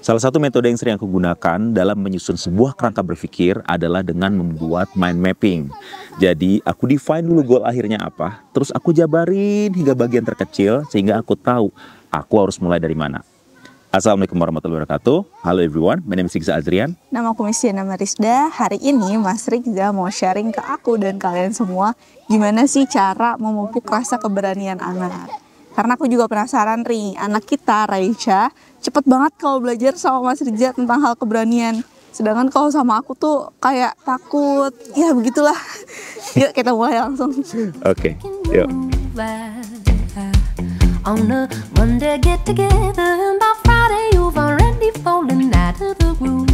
Salah satu metode yang sering aku gunakan dalam menyusun sebuah kerangka berpikir adalah dengan membuat mind mapping. Jadi aku define dulu goal akhirnya apa, terus aku jabarin hingga bagian terkecil sehingga aku tahu aku harus mulai dari mana. Assalamualaikum warahmatullahi wabarakatuh. Halo everyone, my name is Rizza Azrian. Nama aku Misyana Marisda. Hari ini Mas Rizza mau sharing ke aku dan kalian semua gimana sih cara memupuk rasa keberanian anak. Karena aku juga penasaran nih, anak kita Raisya cepet banget kalau belajar sama Mas Rizza tentang hal keberanian. Sedangkan kalau sama aku tuh kayak takut, ya begitulah. Yuk kita mulai langsung. Oke, yuk. On a Monday get together and by Friday you've already fallen out of the groove.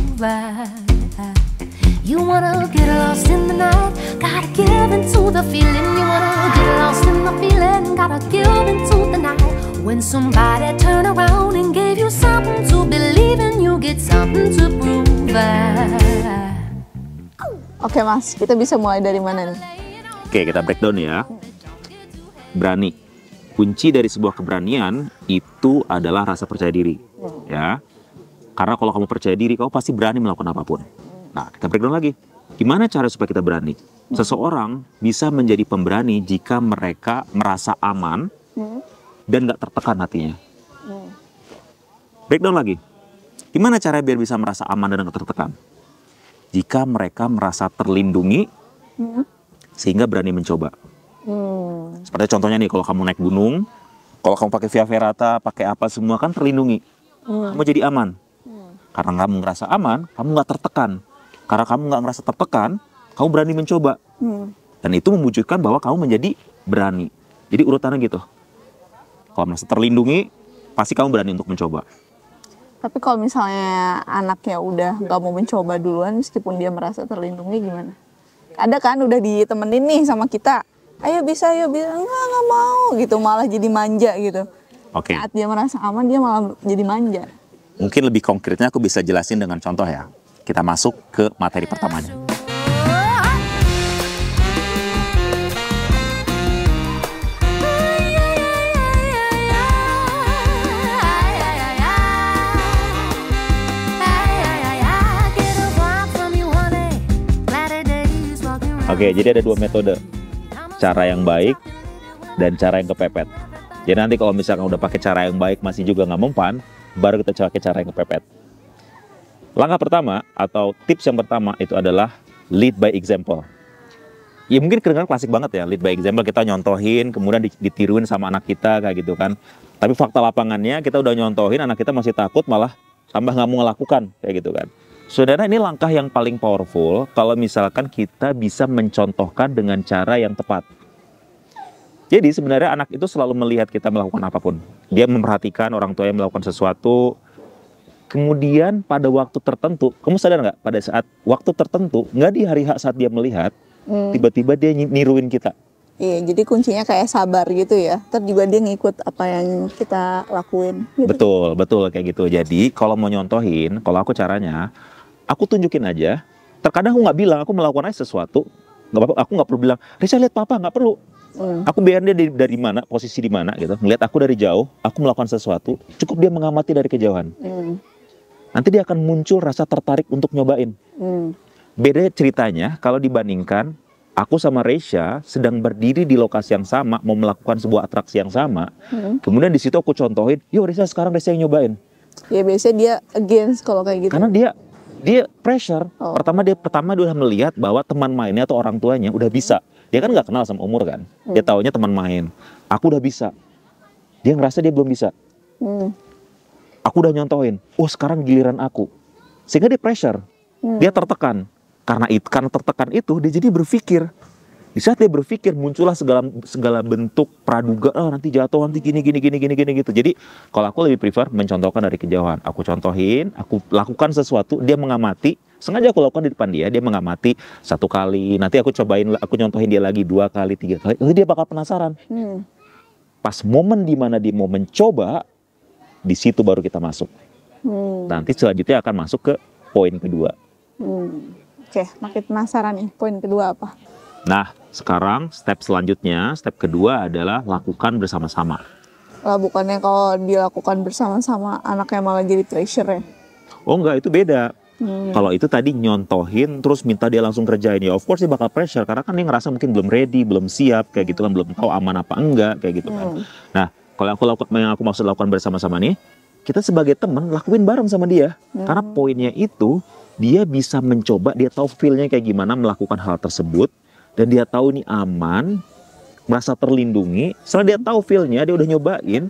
You wanna get lost in the night, gotta give into the feeling. You wanna get lost in the feeling, gotta give into the night. When somebody turn around and gave you something to believe in, you get something to prove. Oke Mas, kita bisa mulai dari mana nih? Oke, kita breakdown ya. Berani. Kunci dari sebuah keberanian itu adalah rasa percaya diri, ya. Karena kalau kamu percaya diri, kamu pasti berani melakukan apapun. Nah, kita breakdown lagi. Gimana cara supaya kita berani? Seseorang bisa menjadi pemberani jika mereka merasa aman dan gak tertekan hatinya. Breakdown lagi. Gimana cara biar bisa merasa aman dan gak tertekan? Jika mereka merasa terlindungi sehingga berani mencoba. Seperti contohnya nih, kalau kamu naik gunung, kalau kamu pakai via ferrata, pakai apa semua kan terlindungi. Kamu jadi aman. Karena kamu ngerasa aman, kamu nggak tertekan. Karena kamu nggak ngerasa tertekan, kamu berani mencoba. Dan itu mewujudkan bahwa kamu menjadi berani. Jadi urutannya gitu. Kalau merasa terlindungi, pasti kamu berani untuk mencoba. Tapi kalau misalnya anaknya udah nggak mau mencoba duluan meskipun dia merasa terlindungi gimana? Ada kan udah ditemenin nih sama kita. Ayo bisa, nggak mau gitu, malah jadi manja gitu. Oke. Saat dia merasa aman, dia malah jadi manja. Mungkin lebih konkretnya aku bisa jelasin dengan contoh ya. Kita masuk ke materi pertamanya. Oke, jadi ada dua metode. Cara yang baik dan cara yang kepepet. Jadi nanti kalau misalkan udah pakai cara yang baik masih juga nggak mempan, baru kita pakai cara yang kepepet. Langkah pertama atau tips yang pertama itu adalah lead by example. Ya mungkin kedengaran klasik banget ya, lead by example, kita nyontohin kemudian ditiruin sama anak kita kayak gitu kan. Tapi fakta lapangannya kita udah nyontohin, anak kita masih takut, malah tambah nggak mau ngelakukan kayak gitu kan. Saudara, ini langkah yang paling powerful kalau misalkan kita bisa mencontohkan dengan cara yang tepat. Jadi sebenarnya anak itu selalu melihat kita melakukan apapun. Dia memperhatikan orang tua yang melakukan sesuatu. Kemudian pada waktu tertentu, kamu sadar nggak? Pada saat waktu tertentu, nggak di hari H saat dia melihat, tiba-tiba dia niruin kita. Iya, jadi kuncinya kayak sabar gitu ya. Ntar juga dia ngikut apa yang kita lakuin. Gitu. Betul kayak gitu. Jadi kalau mau nyontohin, kalau aku caranya, aku tunjukin aja. Terkadang aku nggak bilang, aku melakukan aja sesuatu. Nggak apa-apa, aku nggak perlu bilang, Risa lihat papa, nggak perlu. Aku biarin dia dari mana, posisi di mana gitu. Ngeliat aku dari jauh, aku melakukan sesuatu, cukup dia mengamati dari kejauhan. Nanti dia akan muncul rasa tertarik untuk nyobain. Beda ceritanya kalau dibandingkan aku sama Raisya sedang berdiri di lokasi yang sama, mau melakukan sebuah atraksi yang sama. Kemudian di situ aku contohin, yuk Raisya sekarang Raisya yang nyobain. Ya biasanya dia against kalau kayak gitu. Karena dia pressure. Pertama dia udah melihat bahwa teman mainnya atau orang tuanya udah bisa. Dia kan nggak kenal sama umur kan. Dia taunya teman main. Aku udah bisa. Dia ngerasa dia belum bisa. Aku udah nyontohin. Oh sekarang giliran aku. Sehingga dia pressure. Dia tertekan. Karena tertekan itu dia jadi berpikir. Di saat dia berpikir muncullah segala bentuk praduga, nanti jatuh, nanti gini gitu. Jadi kalau aku lebih prefer mencontohkan dari kejauhan. Aku contohin, aku lakukan sesuatu, dia mengamati. Sengaja aku lakukan di depan dia mengamati 1 kali. Nanti aku nyontohin dia lagi 2 kali, 3 kali. Nanti dia bakal penasaran. Pas momen dimana dia mau mencoba, di situ baru kita masuk. Nanti selanjutnya akan masuk ke poin kedua. Oke, makin penasaran nih. Poin kedua apa? Nah, sekarang step selanjutnya, step kedua adalah lakukan bersama-sama. Lah bukannya kalau dilakukan bersama-sama anaknya malah jadi pressure ya? Oh enggak, itu beda. Kalau itu tadi nyontohin terus minta dia langsung kerjain, ya of course dia bakal pressure karena kan dia ngerasa mungkin belum ready, belum siap kayak gitu kan, belum tahu aman apa enggak kayak gitu kan. Nah, kalau yang aku maksud lakukan bersama-sama nih, kita sebagai teman lakuin bareng sama dia. Karena poinnya itu dia bisa mencoba, dia tahu feel-nya kayak gimana melakukan hal tersebut dan dia tahu ini aman, merasa terlindungi. Setelah dia tahu feel-nya, dia udah nyobain,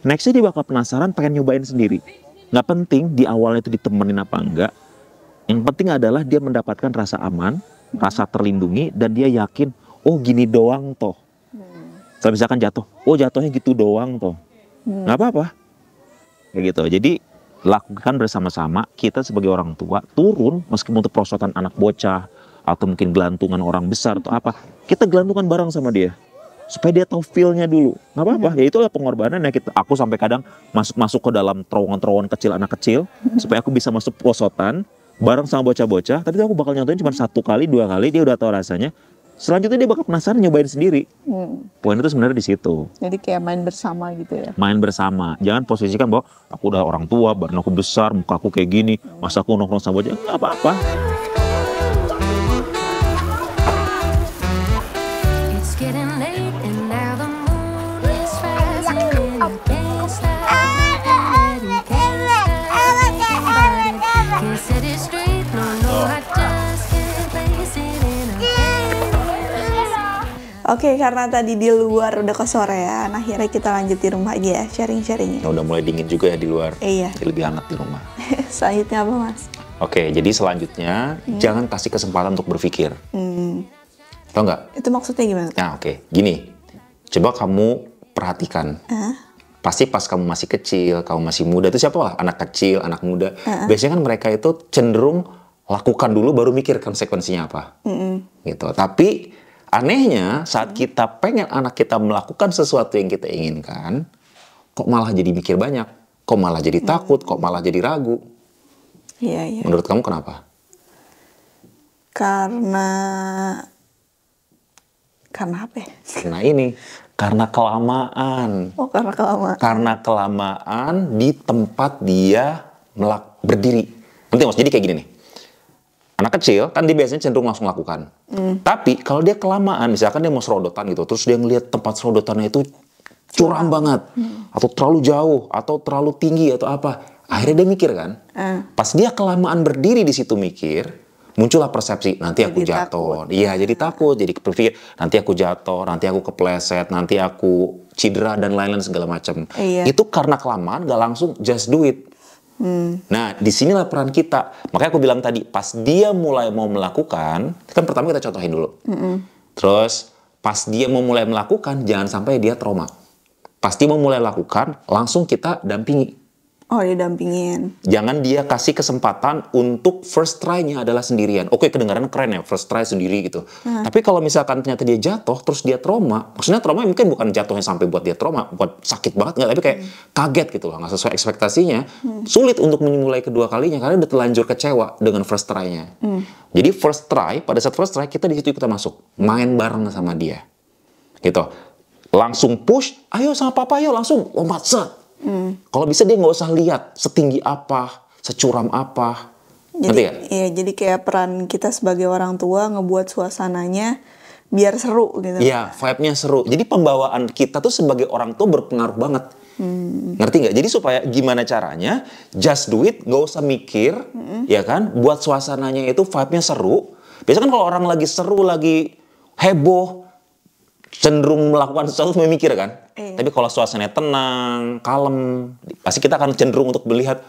nextnya dia bakal penasaran pengen nyobain sendiri. Nggak penting di awalnya itu ditemenin apa enggak. Yang penting adalah dia mendapatkan rasa aman, rasa terlindungi, dan dia yakin, oh gini doang toh. Kalau misalkan jatuh, oh jatuhnya gitu doang toh. Nggak apa-apa. Kayak gitu. Jadi lakukan bersama-sama, kita sebagai orang tua turun meskipun untuk perosotan anak bocah atau mungkin gelantungan orang besar atau apa, kita gelantungan bareng sama dia. Supaya dia tahu feel-nya dulu. Nggak apa-apa, ya itulah pengorbanan yang aku sampai kadang masuk ke dalam terowongan-terowongan kecil anak kecil supaya aku bisa masuk perosotan bareng sama bocah-bocah. Tapi aku bakal nyontohin cuma 1 kali, 2 kali, dia udah tahu rasanya. Selanjutnya dia bakal penasaran nyobain sendiri. Poin itu sebenarnya di situ. Jadi kayak main bersama gitu ya. Main bersama. Jangan posisikan bahwa aku udah orang tua, badan aku besar, muka aku kayak gini, masa aku nongkrong sama bocah. Nggak apa-apa. It's getting late and now the moon is rising and I can't stop thinking that can't set it straight, no, I just can't place it in a Oke, karena tadi di luar udah kesorean, akhirnya kita lanjut di rumah aja ya, sharing-sharingnya. Udah mulai dingin juga ya di luar. Iya. Jadi lebih hangat di rumah. Selanjutnya apa, Mas? Oke, jadi selanjutnya jangan kasih kesempatan untuk berpikir. Tau nggak? Itu maksudnya gimana? Nah oke, gini. Coba kamu perhatikan. Pasti pas kamu masih kecil, kamu masih muda, itu siapa lah? Anak kecil, anak muda. Biasanya kan mereka itu cenderung lakukan dulu baru mikir konsekuensinya apa. Gitu. Tapi anehnya saat kita pengen anak kita melakukan sesuatu yang kita inginkan, kok malah jadi mikir banyak, kok malah jadi takut, kok malah jadi ragu. Iya, iya. Menurut kamu kenapa? Karena apa ya? Karena kelamaan. Oh, karena kelamaan. Karena kelamaan di tempat dia berdiri. Nanti mas, jadi kayak gini nih. Anak kecil kan dia biasanya cenderung langsung lakukan. Tapi kalau dia kelamaan, misalkan dia mau serodotan gitu, terus dia ngelihat tempat serodotannya itu curam banget, atau terlalu jauh, atau terlalu tinggi, atau apa, akhirnya dia mikir kan. Pas dia kelamaan berdiri di situ mikir, muncullah persepsi, nanti aku jatuh. Iya, jadi takut, jadi berpikir, nanti aku jatuh, nanti aku kepleset, nanti aku cedera, dan lain-lain segala macam. Itu karena kelamaan, gak langsung just do it. Nah, disinilah peran kita. Makanya aku bilang tadi, pas dia mulai mau melakukan, kan pertama kita contohin dulu. Terus, pas dia mau mulai melakukan, jangan sampai dia trauma. Pas dia mau mulai lakukan, langsung kita dampingi. Oh, didampingin. Jangan dia kasih kesempatan untuk first try-nya adalah sendirian. Oke, kedengaran keren ya, first try sendiri gitu. Tapi kalau misalkan ternyata dia jatuh, terus dia trauma, maksudnya trauma mungkin bukan jatuhnya sampai buat dia trauma, buat sakit banget, nggak, tapi kayak kaget gitu loh, nggak sesuai ekspektasinya. Sulit untuk memulai kedua kalinya, karena udah terlanjur kecewa dengan first try-nya. Jadi first try, pada saat first try, kita di situ kita masuk. Main bareng sama dia. Gitu. Langsung push, ayo sama papa, ayo langsung lompat, set. Kalau bisa dia nggak usah lihat setinggi apa, securam apa. Jadi, iya, jadi kayak peran kita sebagai orang tua ngebuat suasananya biar seru gitu. Iya, vibe-nya seru. Jadi pembawaan kita tuh sebagai orang tua berpengaruh banget. Ngerti nggak? Jadi supaya gimana caranya, just do it, nggak usah mikir, ya kan? Buat suasananya itu vibe-nya seru. Biasanya kan kalau orang lagi seru, lagi heboh, cenderung melakukan sesuatu memikir kan. Tapi kalau suasananya tenang, kalem, pasti kita akan cenderung untuk melihat,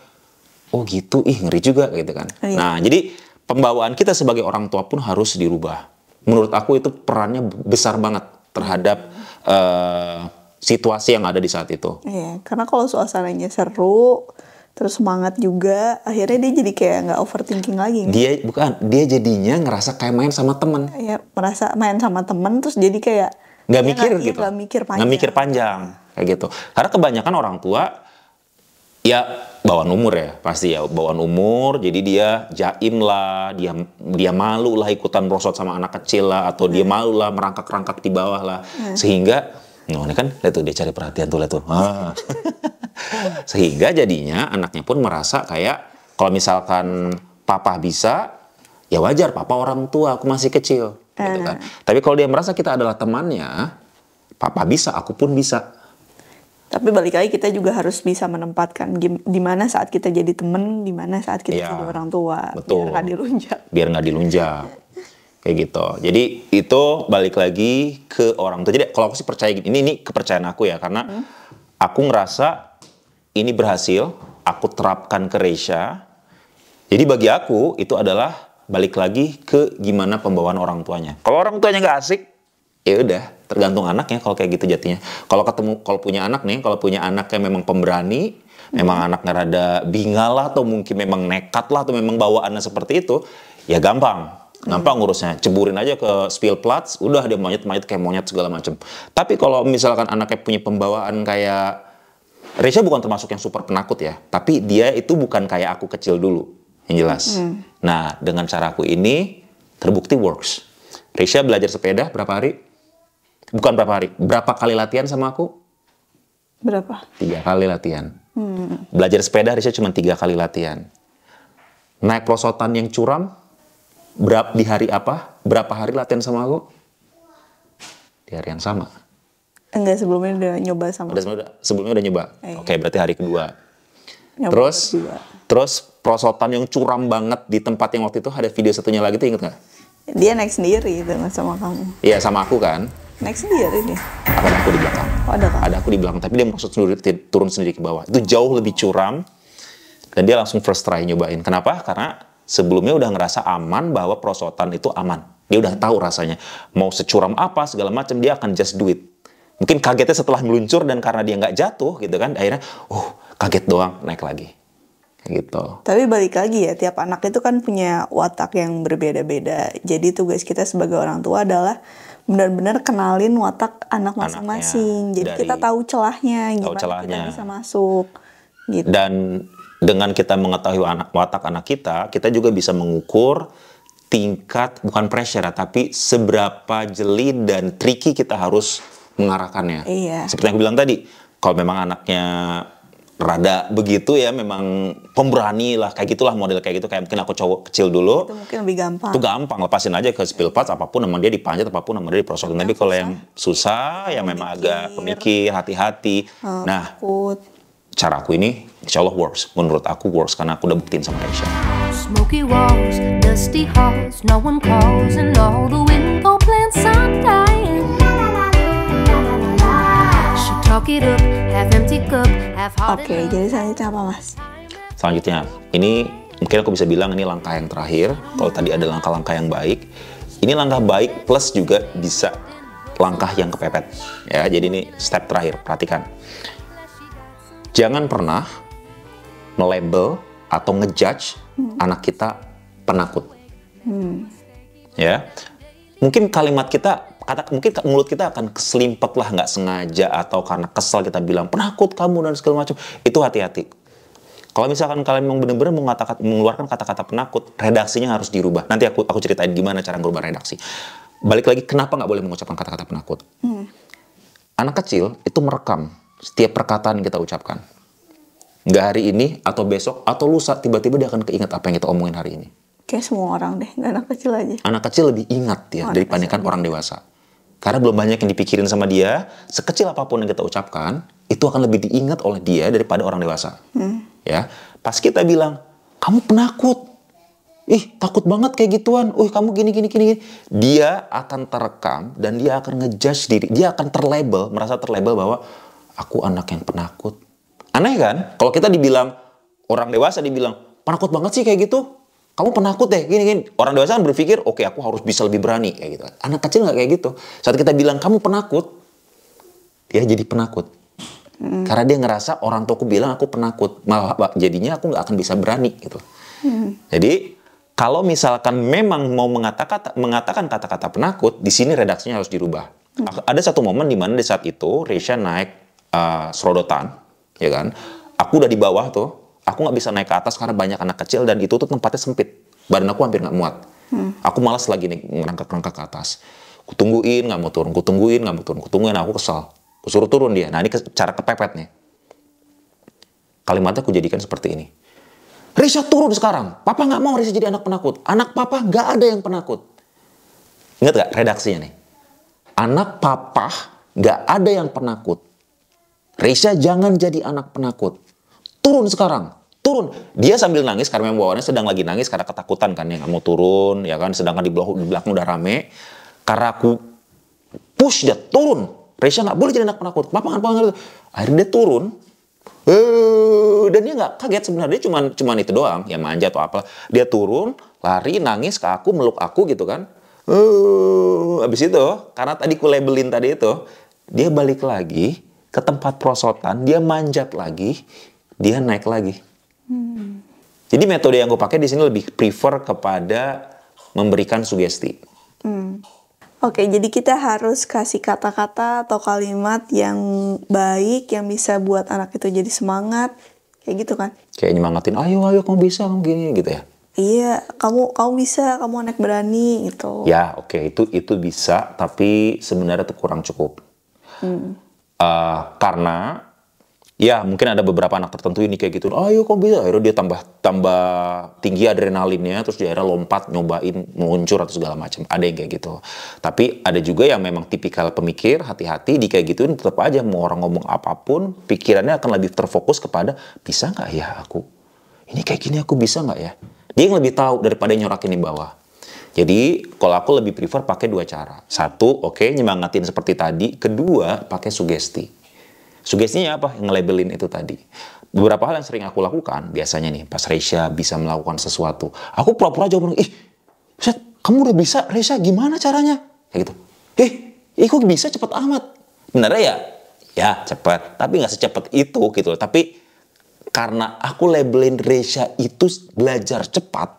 oh gitu, ih ngeri juga gitu kan. Nah, jadi pembawaan kita sebagai orang tua pun harus dirubah. Menurut aku itu perannya besar banget terhadap situasi yang ada di saat itu. Iya, karena kalau suasananya seru, terus semangat juga, akhirnya dia jadi kayak nggak overthinking lagi. Dia jadinya ngerasa kayak main sama temen. Iya, merasa main sama temen, terus jadi kayak nggak mikir gitu, nggak mikir panjang kayak gitu. Karena kebanyakan orang tua ya bawaan umur ya, pasti ya bawaan umur, jadi dia jaim lah, dia malu lah ikutan merosot sama anak kecil lah, atau dia malu lah merangkak-rangkak di bawah lah, sehingga ini kan lihat tuh dia cari perhatian tuh, lihat tuh. Sehingga jadinya anaknya pun merasa kayak Kalau misalkan papa bisa, ya wajar, papa orang tua, aku masih kecil. Gitu kan. Tapi kalau dia merasa kita adalah temannya, papa bisa, aku pun bisa. Tapi balik lagi kita juga harus bisa menempatkan di mana saat kita jadi temen, di mana saat kita jadi orang tua. Betul. Biar nggak dilunjak. Biar nggak dilunjak. Kayak gitu. Jadi itu balik lagi ke orang tua. Jadi kalau aku sih percaya gini, ini kepercayaan aku ya, karena aku ngerasa ini berhasil, aku terapkan ke Reisha. Jadi bagi aku itu adalah balik lagi ke gimana pembawaan orang tuanya. Kalau orang tuanya nggak asik, ya udah, tergantung anaknya kalau kayak gitu jadinya. Kalau punya anak nih, kalau punya anak yang memang pemberani, memang anaknya rada bingal lah, atau mungkin memang nekat lah, atau memang bawaannya seperti itu, ya gampang ngurusnya. Ceburin aja ke Spielplatz, udah dia monyet-monyet kayak monyet segala macam. Tapi kalau misalkan anaknya punya pembawaan kayak Reisha, bukan termasuk yang super penakut ya, tapi dia itu bukan kayak aku kecil dulu, yang jelas. Nah, dengan caraku ini terbukti works. Reisha belajar sepeda berapa hari? Bukan berapa hari, berapa kali latihan sama aku? Berapa? 3 kali latihan. Belajar sepeda Reisha cuma 3 kali latihan. Naik perosotan yang curam, di hari apa? Berapa hari latihan sama aku? Di hari yang sama. Enggak, sebelumnya udah nyoba sama. Sebelumnya udah nyoba. Oke, berarti hari kedua. Nyoba Terus perosotan yang curam banget di tempat yang waktu itu, ada video satunya lagi tuh, inget nggak? Dia naik sendiri itu sama kamu. Iya, sama aku kan. Naik sendiri dia. Ada aku di belakang. Oh, ada kan? Ada aku di belakang, tapi dia merosot sendiri, turun sendiri ke bawah. Itu jauh lebih curam, dan dia langsung first try nyobain. Kenapa? Karena sebelumnya udah ngerasa aman bahwa perosotan itu aman. Dia udah tahu rasanya. Mau securam apa, segala macam, dia akan just do it. Mungkin kagetnya setelah meluncur, dan karena dia nggak jatuh, gitu kan, akhirnya, kaget doang, naik lagi. Gitu. Tapi balik lagi ya, tiap anak itu kan punya watak yang berbeda-beda. Jadi tugas kita sebagai orang tua adalah benar-benar kenalin watak anak masing-masing. Jadi kita tahu celahnya, gimana kita bisa masuk. Gitu. Dan dengan kita mengetahui watak anak kita juga bisa mengukur tingkat, bukan pressure, tapi seberapa jeli dan tricky kita harus mengarahkannya. Iya. Seperti yang aku bilang tadi, kalau memang anaknya rada begitu ya, memang pemberani lah, kayak gitulah, model kayak gitu, kayak mungkin aku cowok kecil dulu, itu mungkin lebih gampang. Itu gampang, lepasin aja ke Spielplatz, apapun nama dia dipanjat, apapun nama dia diprosotin. Tapi kalau yang susah, ya memang agak pemikir, hati-hati. Nah, cara aku ini insya Allah works, menurut aku works, karena aku udah buktiin sama Reisha. Smoky walls, dusty halls, no one calls, and all the window plants are dying. Oke, jadi selanjutnya apa, Mas? Selanjutnya, ini mungkin aku bisa bilang ini langkah yang terakhir. Kalau tadi ada langkah-langkah yang baik, ini langkah baik plus juga bisa langkah yang kepepet. Ya, jadi ini step terakhir, perhatikan. Jangan pernah melabel atau ngejudge anak kita penakut. Ya, mungkin kalimat kita, mungkin mulut kita akan keselimpet lah, nggak sengaja, atau karena kesal kita bilang penakut kamu dan segala macam. Itu hati-hati. Kalau misalkan kalian memang benar-benar mengeluarkan kata-kata penakut, redaksinya harus dirubah. Nanti aku ceritain gimana cara merubah redaksi. Balik lagi, kenapa nggak boleh mengucapkan kata-kata penakut? Anak kecil itu merekam setiap perkataan yang kita ucapkan. Nggak hari ini, atau besok, atau lusa, tiba-tiba dia akan keinget apa yang kita omongin hari ini. Kayak semua orang deh, nggak anak kecil aja. Anak kecil lebih ingat ya dibandingkan orang dewasa. Karena belum banyak yang dipikirin sama dia, sekecil apapun yang kita ucapkan, itu akan lebih diingat oleh dia daripada orang dewasa. Ya, pas kita bilang, kamu penakut, takut banget kayak gituan, kamu gini, dia akan terekam dan dia akan ngejudge diri, dia akan merasa terlabel bahwa aku anak yang penakut. Aneh kan? Kalau kita dibilang, orang dewasa dibilang, penakut banget sih kayak gitu, kamu penakut deh, gini. Orang dewasa kan berpikir, oke, aku harus bisa lebih berani, kayak gitu. Anak kecil nggak kayak gitu. Saat kita bilang, kamu penakut, dia jadi penakut. Karena dia ngerasa orang tuaku bilang aku penakut. Malah jadinya aku nggak akan bisa berani, gitu. Jadi, kalau misalkan memang mau mengatakan kata-kata penakut, di sini redaksinya harus dirubah. Ada satu momen di mana di saat itu, Reisha naik serodotan, ya kan? Aku udah di bawah tuh. Aku nggak bisa naik ke atas karena banyak anak kecil dan itu tuh tempatnya sempit. Badan aku hampir nggak muat. Aku malas lagi nih ngerangkak-rangkak ke atas. Kutungguin nggak mau turun, kutungguin nggak mau turun, kutungguin, aku kesal. Kusuruh turun dia. Nah ini cara kepepet nih. Kalimatnya aku jadikan seperti ini. Risha turun sekarang. Papa nggak mau Risha jadi anak penakut. Anak papa nggak ada yang penakut. Ingat gak redaksinya nih? Anak papa nggak ada yang penakut. Risha jangan jadi anak penakut. Turun sekarang. Turun. Dia sambil nangis karena yang bawaannya sedang lagi nangis karena ketakutan kan. Yang nggak mau turun. Ya kan. Sedangkan di belakang udah rame. Karena aku push dia turun. Risha nggak boleh jadi anak penakut. Papa nggak penakut. Akhirnya dia turun. Dan dia nggak kaget sebenarnya, cuman itu doang, ya manja atau apa. Dia turun, lari, nangis ke aku, meluk aku gitu kan. Abis itu, karena tadi ku labelin tadi itu, dia balik lagi ke tempat perosotan, dia manjat lagi, dia naik lagi. Jadi metode yang gue pakai di sini lebih prefer kepada memberikan sugesti. Oke, jadi kita harus kasih kata-kata atau kalimat yang baik, yang bisa buat anak itu jadi semangat, kayak gitu kan? Kayak nyemangatin, ayo kamu bisa, kamu gini gitu ya? Iya, kamu bisa, kamu anak berani gitu. Ya, oke, itu bisa, tapi sebenarnya itu kurang cukup. Karena ya mungkin ada beberapa anak tertentu ini kayak gitu, ayo kamu bisa, akhirnya dia tambah tinggi adrenalinnya, terus dia akhirnya lompat, nyobain, meluncur atau segala macam. Ada yang kayak gitu. Tapi ada juga yang memang tipikal pemikir, hati-hati di kayak gituin, tetap aja mau orang ngomong apapun, pikirannya akan lebih terfokus kepada, bisa nggak ya aku? Ini kayak gini aku bisa nggak ya? Dia yang lebih tahu daripada nyorakin di bawah. Jadi kalau aku lebih prefer pakai dua cara. Satu, oke, nyemangatin seperti tadi. Kedua, pakai sugesti. Sugestinya apa? Nge-labelin itu tadi. Beberapa hal yang sering aku lakukan, biasanya nih, pas Risha bisa melakukan sesuatu, aku pura-pura jawab, Set, kamu udah bisa, Risha, gimana caranya? Kayak gitu. Kok bisa cepet amat? Benernya ya cepet, tapi nggak secepat itu gitu. Tapi karena aku labelin Risha itu belajar cepat,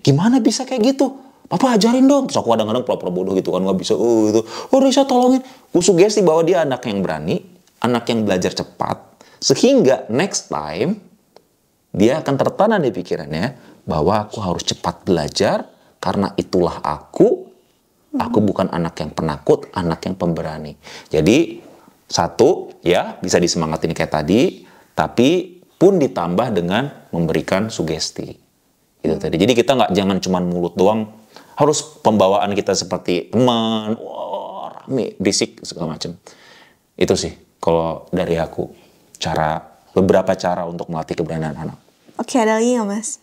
gimana bisa kayak gitu? Papa ajarin dong. Terus aku kadang-kadang pura-pura bodoh gitu kan, nggak bisa. Risha tolongin. Aku sugesti bahwa dia anak yang berani, anak yang belajar cepat, sehingga next time dia akan tertanam di pikirannya bahwa aku harus cepat belajar karena itulah aku bukan anak yang penakut, anak yang pemberani. Jadi satu, ya bisa disemangatin kayak tadi, tapi pun ditambah dengan memberikan sugesti. Gitu tadi. Jadi kita jangan cuma mulut doang, harus pembawaan kita seperti teman, rame, berisik segala macam. Itu sih. Kalau dari aku, beberapa cara untuk melatih keberanian anak. Oke, ada lagi nggak, Mas?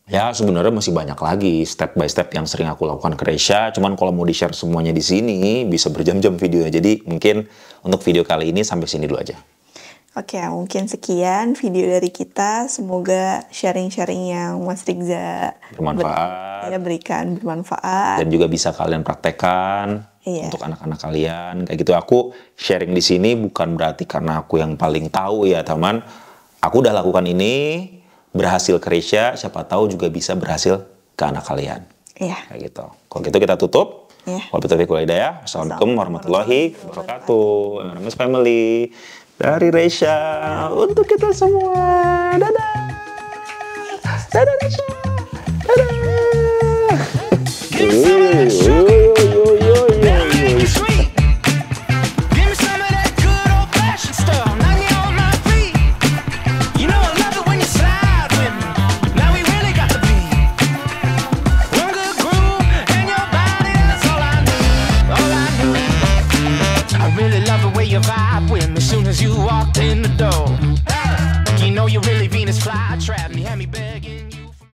Ya, sebenarnya masih banyak lagi step by step yang sering aku lakukan ke Risha. Cuman kalau mau di-share semuanya di sini, bisa berjam-jam videonya. Jadi mungkin untuk video kali ini sampai sini dulu aja. Oke, mungkin sekian video dari kita. Semoga sharing-sharing yang Mas Rigza berikan bermanfaat. Dan juga bisa kalian praktekkan. Iya. Untuk anak-anak kalian kayak gitu. Aku sharing di sini bukan berarti karena aku yang paling tahu ya teman. Aku udah lakukan ini, berhasil ke Risha, siapa tahu juga bisa berhasil ke anak kalian. Iya. Kayak gitu. Kalau gitu kita tutup. Iya. Assalamualaikum warahmatullahi wabarakatuh. Anamis Family dari Risha untuk kita semua. Dadah. Dadah Risha. Dadah. You walked in the door. You know you're really Venus fly trap me, had me begging.